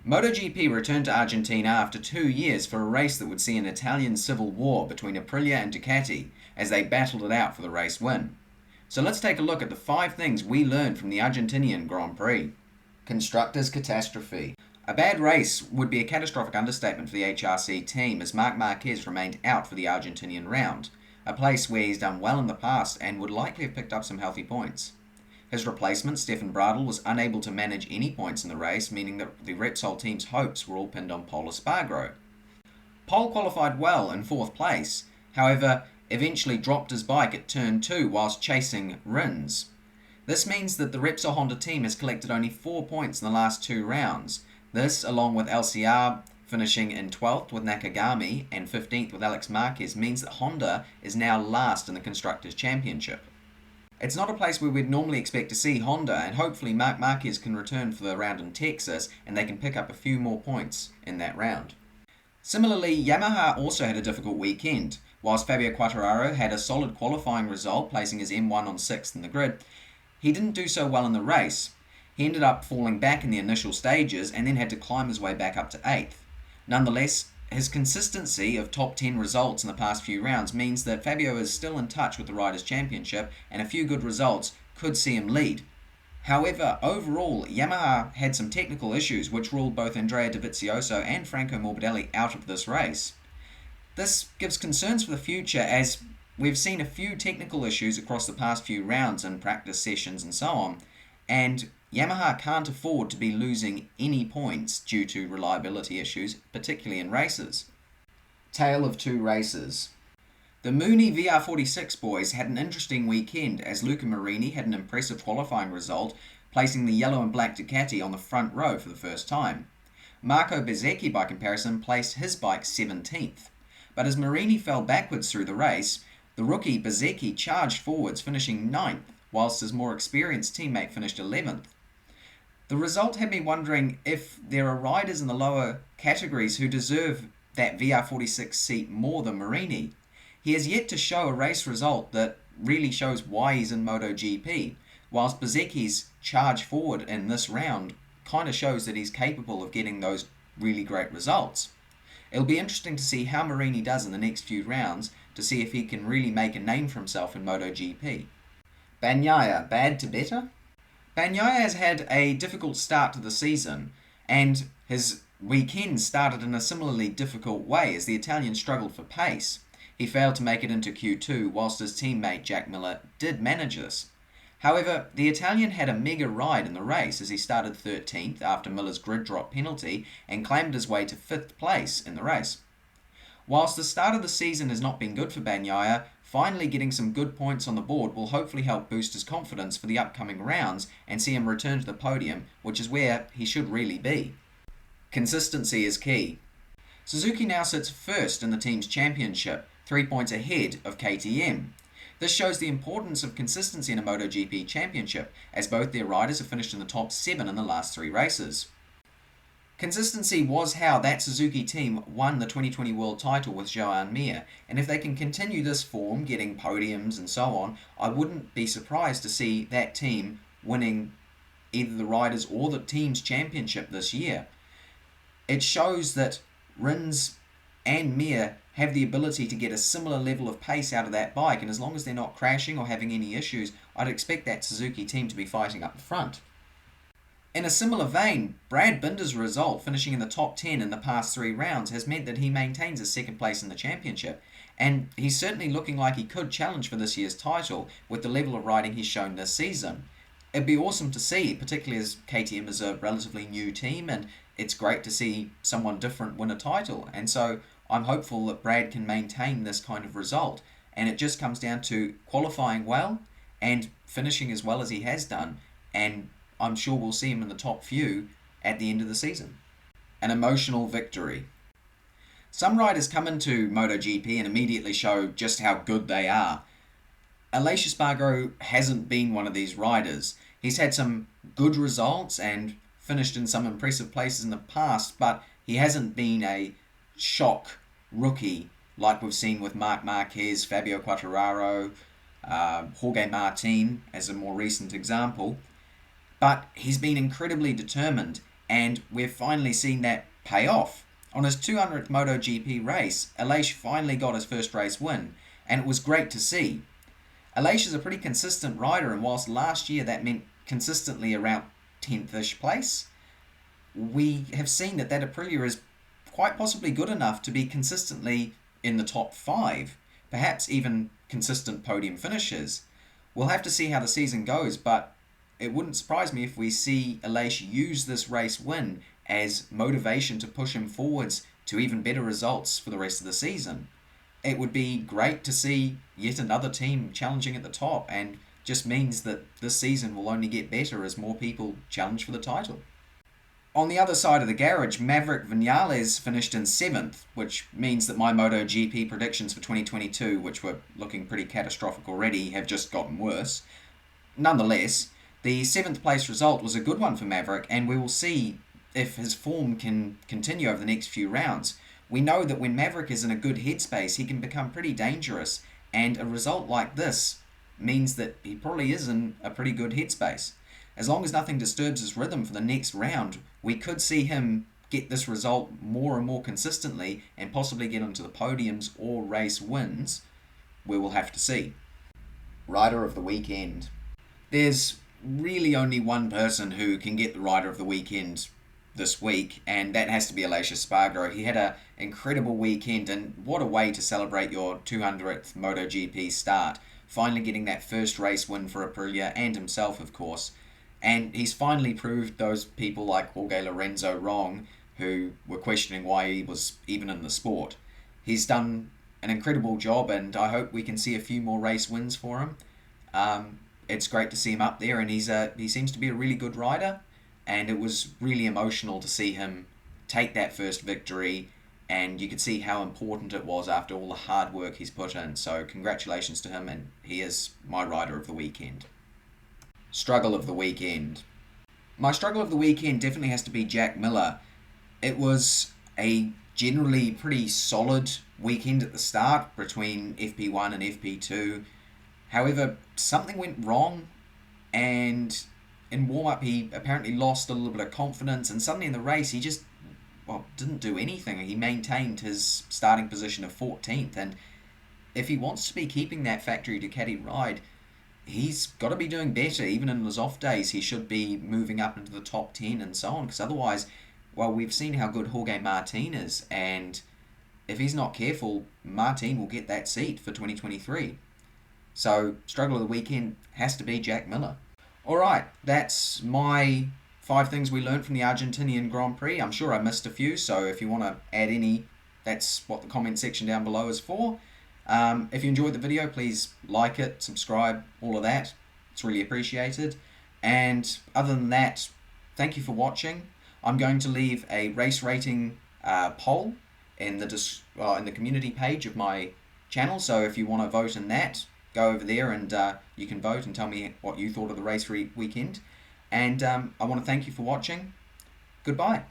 MotoGP returned to Argentina after 2 years for a race that would see an Italian civil war between Aprilia and Ducati as they battled it out for the race win. So let's take a look at the 5 things we learned from the Argentinian Grand Prix. Constructor's catastrophe. A bad race would be a catastrophic understatement for the HRC team as Marc Marquez remained out for the Argentinian round, a place where he's done well in the past and would likely have picked up some healthy points. His replacement, Stefan Bradl, was unable to manage any points in the race, meaning that the Repsol team's hopes were all pinned on Pol Espargaro. Pol qualified well in 4th place, however, eventually dropped his bike at turn 2 whilst chasing Rins. This means that the Repsol Honda team has collected only 4 points in the last 2 rounds. This, along with LCR finishing in 12th with Nakagami and 15th with Alex Marquez, means that Honda is now last in the Constructors' Championship. It's not a place where we'd normally expect to see Honda, and hopefully Marc Marquez can return for the round in Texas and they can pick up a few more points in that round. Similarly, Yamaha also had a difficult weekend. Whilst Fabio Quartararo had a solid qualifying result, placing his M1 on 6th in the grid, he didn't do so well in the race. He ended up falling back in the initial stages and then had to climb his way back up to 8th. Nonetheless, his consistency of top 10 results in the past few rounds means that Fabio is still in touch with the Riders' Championship, and a few good results could see him lead. However, overall, Yamaha had some technical issues which ruled both Andrea Dovizioso and Franco Morbidelli out of this race. This gives concerns for the future as we've seen a few technical issues across the past few rounds in practice sessions and so on, and Yamaha can't afford to be losing any points due to reliability issues, particularly in races. Tale of 2 races. The Mooney VR46 boys had an interesting weekend as Luca Marini had an impressive qualifying result, placing the yellow and black Ducati on the front row for the first time. Marco Bezzecchi, by comparison, placed his bike 17th. But as Marini fell backwards through the race, the rookie Bezzecchi charged forwards, finishing 9th, whilst his more experienced teammate finished 11th. The result had me wondering if there are riders in the lower categories who deserve that VR46 seat more than Marini. He has yet to show a race result that really shows why he's in MotoGP, whilst Bezzecchi's charge forward in this round kind of shows that he's capable of getting those really great results. It'll be interesting to see how Marini does in the next few rounds to see if he can really make a name for himself in MotoGP. Bagnaia, bad to better? Bagnaia has had a difficult start to the season, and his weekend started in a similarly difficult way as the Italian struggled for pace. He failed to make it into Q2, whilst his teammate Jack Miller did manage this. However, the Italian had a mega ride in the race as he started 13th after Miller's grid drop penalty and claimed his way to 5th place in the race. Whilst the start of the season has not been good for Bagnaia, finally getting some good points on the board will hopefully help boost his confidence for the upcoming rounds and see him return to the podium, which is where he should really be. Consistency is key. Suzuki now sits first in the team's championship, 3 points ahead of KTM. This shows the importance of consistency in a MotoGP championship, as both their riders have finished in the top 7 in the last 3 races. Consistency was how that Suzuki team won the 2020 World title with Joan Mir, and if they can continue this form, getting podiums and so on, I wouldn't be surprised to see that team winning either the Riders or the team's championship this year. It shows that Rins and Mir have the ability to get a similar level of pace out of that bike, and as long as they're not crashing or having any issues, I'd expect that Suzuki team to be fighting up the front. In a similar vein, Brad Binder's result, finishing in the top 10 in the past 3 rounds, has meant that he maintains his 2nd place in the championship, and he's certainly looking like he could challenge for this year's title with the level of riding he's shown this season. It'd be awesome to see, particularly as KTM is a relatively new team, and it's great to see someone different win a title, and so I'm hopeful that Brad can maintain this kind of result, and it just comes down to qualifying well and finishing as well as he has done, and I'm sure we'll see him in the top few at the end of the season. An emotional victory. Some riders come into MotoGP and immediately show just how good they are. Aleix Espargaro hasn't been one of these riders. He's had some good results and finished in some impressive places in the past, but he hasn't been a shock rookie like we've seen with Marc Marquez, Fabio Quartararo, Jorge Martin as a more recent example. But he's been incredibly determined, and we've finally seen that pay off. On his 200th MotoGP race, Aleix finally got his first race win, and it was great to see. Aleix is a pretty consistent rider, and whilst last year that meant consistently around 10th-ish place, we have seen that Aprilia is quite possibly good enough to be consistently in the top 5, perhaps even consistent podium finishes. We'll have to see how the season goes, but it wouldn't surprise me if we see Aleix use this race win as motivation to push him forwards to even better results for the rest of the season. It would be great to see yet another team challenging at the top, and just means that this season will only get better as more people challenge for the title. On the other side of the garage, Maverick Vinales finished in 7th, which means that my MotoGP predictions for 2022, which were looking pretty catastrophic already, have just gotten worse. Nonetheless, the 7th place result was a good one for Maverick, and we will see if his form can continue over the next few rounds. We know that when Maverick is in a good headspace, he can become pretty dangerous, and a result like this means that he probably is in a pretty good headspace. As long as nothing disturbs his rhythm for the next round, we could see him get this result more and more consistently and possibly get onto the podiums or race wins. We will have to see. Rider of the weekend. There's really only one person who can get the Rider of the weekend this week, and that has to be Aleix Espargaro. He had an incredible weekend, and what a way to celebrate your 200th MotoGP start. Finally getting that first race win for Aprilia and himself, of course. And he's finally proved those people like Jorge Lorenzo wrong, who were questioning why he was even in the sport. He's done an incredible job, and I hope we can see a few more race wins for him. It's great to see him up there, and he seems to be a really good rider, and it was really emotional to see him take that first victory, and you could see how important it was after all the hard work he's put in. So congratulations to him, and he is my rider of the weekend. Struggle of the weekend. My struggle of the weekend definitely has to be Jack Miller. It was a generally pretty solid weekend at the start between FP1 and FP2. However, something went wrong, and in warm-up he apparently lost a little bit of confidence, and suddenly in the race he just didn't do anything. He maintained his starting position of 14th, and if he wants to be keeping that factory Ducati ride, he's got to be doing better. Even in his off days, he should be moving up into the top 10 and so on, because otherwise, well, we've seen how good Jorge Martin is, and if he's not careful, Martin will get that seat for 2023. So, struggle of the weekend has to be Jack Miller. Alright, that's my 5 things we learned from the Argentinian Grand Prix. I'm sure I missed a few, so if you want to add any, that's what the comment section down below is for. If you enjoyed the video, please like it, subscribe, all of that. It's really appreciated. And other than that, thank you for watching. I'm going to leave a race rating poll in the community page of my channel. So if you want to vote in that, go over there and you can vote and tell me what you thought of the race weekend. And I want to thank you for watching. Goodbye.